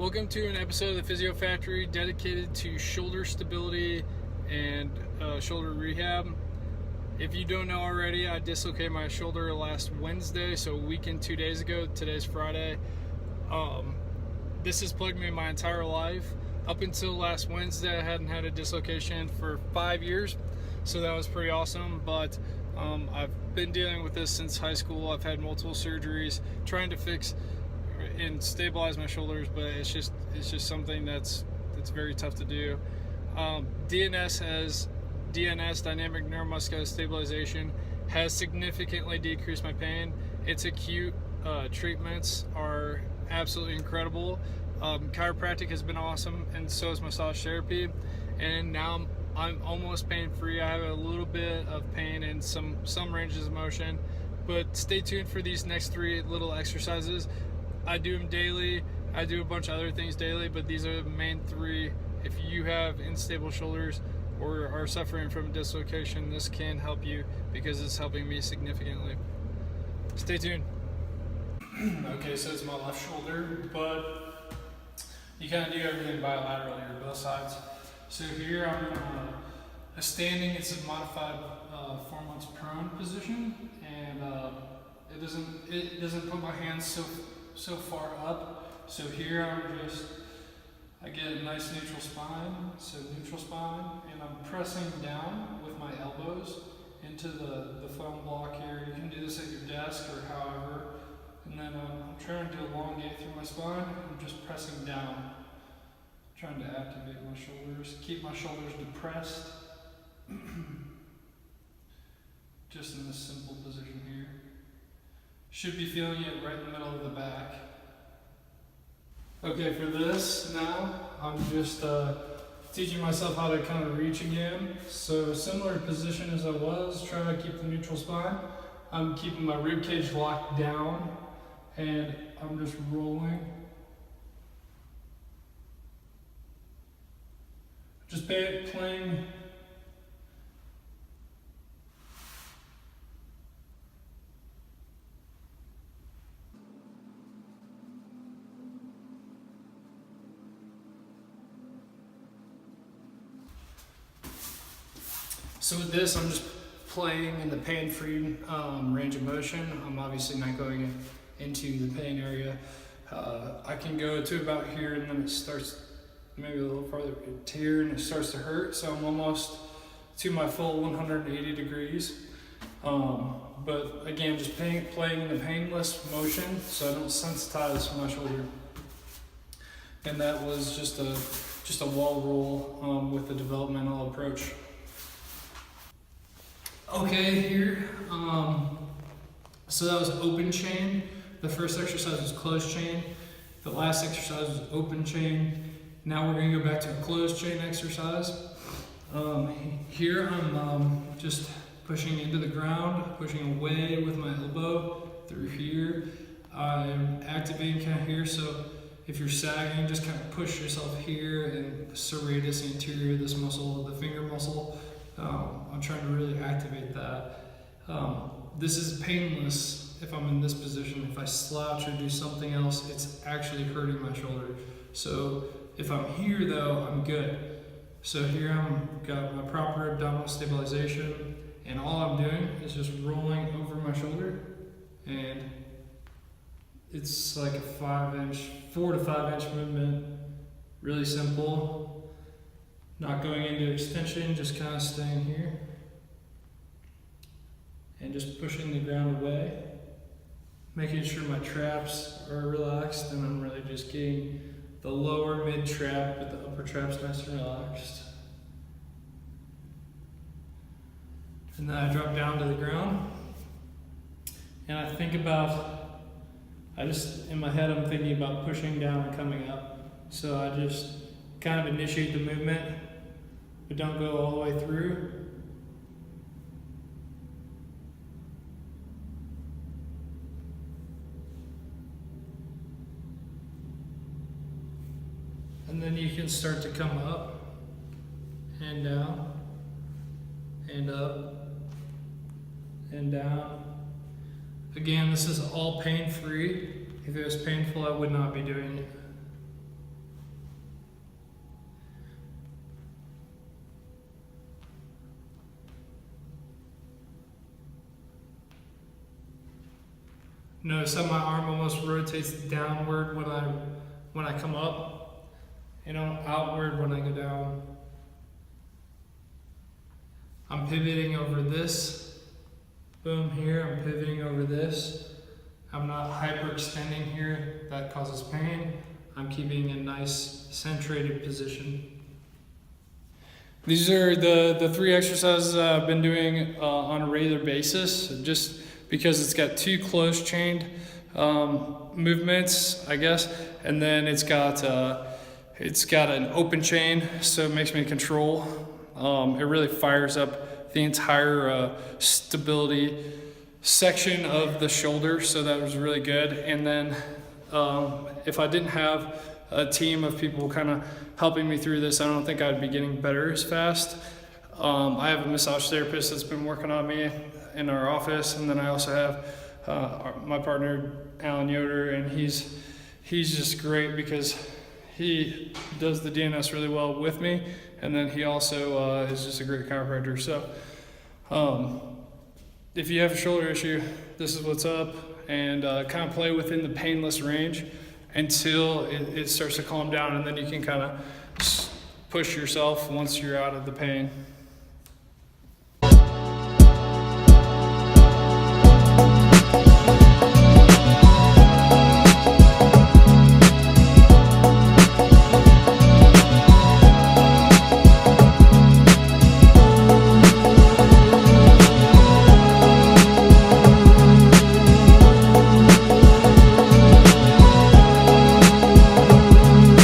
Welcome to an episode of the Physio Factory dedicated to shoulder stability and shoulder rehab. If you don't know already, I dislocated my shoulder last Wednesday, so a week and 2 days ago. Today's Friday. This has plagued me my entire life. Up until last Wednesday, I hadn't had a dislocation for 5 years, so that was pretty awesome. But I've been dealing with this since high school. I've had multiple surgeries trying to fix and stabilize my shoulders, but it's just something that's very tough to do. DNS, dynamic neuromuscular stabilization, has significantly decreased my pain. Its acute treatments are absolutely incredible. Chiropractic has been awesome, and so is massage therapy. And now I'm almost pain-free. I have a little bit of pain and some ranges of motion, but stay tuned for these next 3 little exercises. I do them daily. I do a bunch of other things daily, but these are the main 3. If you have unstable shoulders or are suffering from dislocation, this can help you because it's helping me significantly. Stay tuned. Okay, so it's my left shoulder, but you kind of do everything bilaterally, or both sides. So here I'm a standing. It's a modified 4 months prone position, and it doesn't put my hands so far up. So here I get a nice neutral spine, and I'm pressing down with my elbows into the foam block here. You can do this at your desk or however. And then I'm trying to elongate through my spine. I'm just pressing down, trying to activate my shoulders, keep my shoulders depressed. Just in this simple position here. Should be feeling it right in the middle of the back. Okay, for this now, I'm just teaching myself how to kind of reach again. So similar position as I was, trying to keep the neutral spine. I'm keeping my rib cage locked down, and I'm just rolling. Just playing. So with this, I'm just playing in the pain-free range of motion. I'm obviously not going into the pain area. I can go to about here, and then it starts maybe a little farther here, and it starts to hurt. So I'm almost to my full 180 degrees. But again, just playing in the painless motion, so I don't sensitize my shoulder. And that was just a wall roll with the developmental approach. Okay, here, so that was open chain. The first exercise was closed chain. The last exercise was open chain. Now we're gonna go back to a closed chain exercise. Here I'm just pushing into the ground, pushing away with my elbow through here. I'm activating kind of here, so if you're sagging, just kind of push yourself here, and serratus anterior, this muscle, the finger muscle. I'm trying to really activate that. This is painless if I'm in this position. If I slouch or do something else, it's actually hurting my shoulder. So if I'm here though, I'm good. So here I've got my proper abdominal stabilization, and all I'm doing is just rolling over my shoulder, and it's like a 4 to 5 inch movement, really simple. Not going into extension, just kind of staying here. And just pushing the ground away. Making sure my traps are relaxed, and I'm really just getting the lower mid trap with the upper traps nice and relaxed. And then I drop down to the ground. And I think in my head I'm thinking about pushing down and coming up. So I just kind of initiate the movement, but don't go all the way through. And then you can start to come up and down and up and down. Again, this is all pain-free. If it was painful, I would not be doing it. Notice how my arm almost rotates downward when I come up, outward when I go down. I'm pivoting over this. Boom, here, I'm pivoting over this. I'm not hyperextending here, that causes pain. I'm keeping a nice centrated position. These are the 3 exercises I've been doing on a regular basis, just because it's got 2 close chained movements, I guess, and then it's got an open chain, so it makes me control. It really fires up the entire stability section of the shoulder, so that was really good. And then if I didn't have a team of people kind of helping me through this, I don't think I'd be getting better as fast. I have a massage therapist that's been working on me in our office, and then I also have my partner Alan Yoder, and he's just great because he does the DNS really well with me, and then he also is just a great chiropractor. So if you have a shoulder issue, this is what's up, and kind of play within the painless range until it starts to calm down, and then you can kind of push yourself once you're out of the pain.